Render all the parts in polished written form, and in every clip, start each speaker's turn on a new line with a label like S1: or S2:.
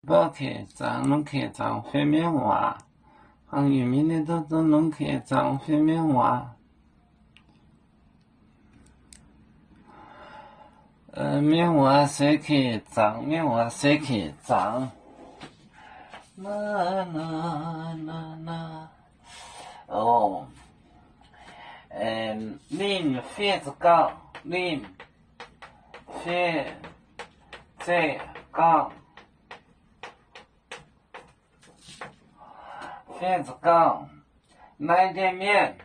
S1: 无客长，拢客长会面话，方言面的都拢客长会面话。面话谁客长？面话谁客长？哦，恁飞子讲，恁飞子讲。骗子讲，来点面，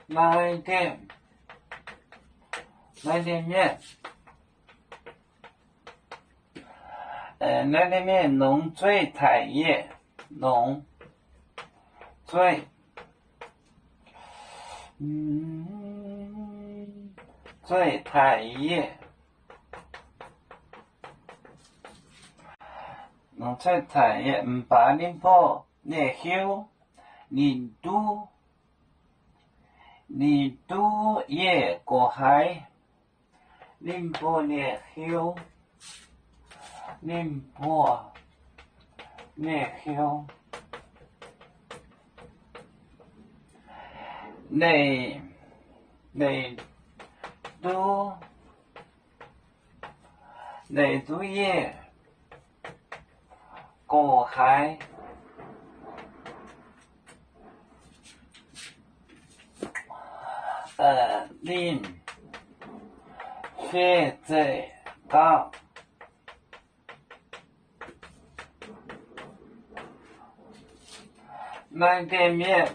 S1: 来点面，来点面，浓醉太液，浓醉，醉太液，浓醉太液，唔把恁婆。你休，你都也过海，你不你休，你不你休，你都也过海。恁飞子讲，来点面，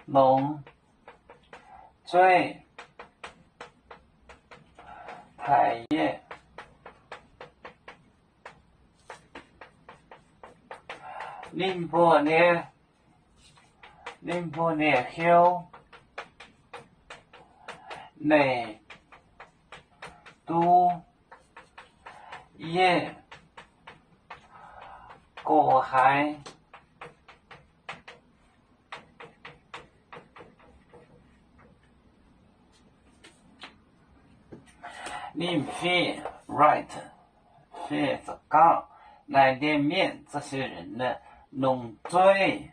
S1: 浓醉太液，恁婆呢？恁不你休，你都也过海，恁非 right 非子讲来点面，这些人呢，弄嘴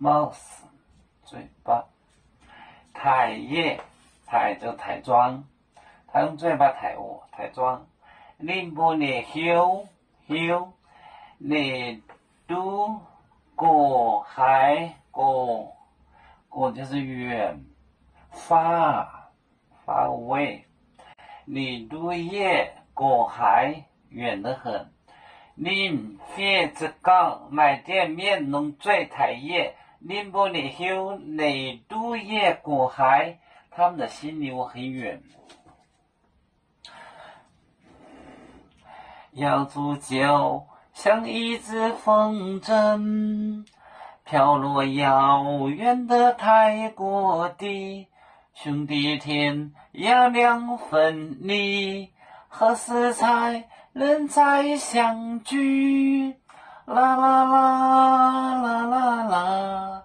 S1: mouth 嘴巴，太液太就太装，他用嘴巴太装。恁不你休，你都过海过就是远far away， 你都也过海远得很。恁飞子讲来点面弄嘴太液。恁不你休，你都也过海，他们的心离我很远。要煮酒，像一只风筝，飘落遥远的泰国地。兄弟天涯两分离，何时才能再相聚？啦啦啦啦啦啦，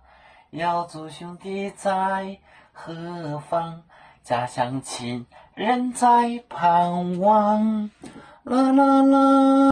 S1: 要祝兄弟在何方？家乡亲人在盼望。啦啦啦。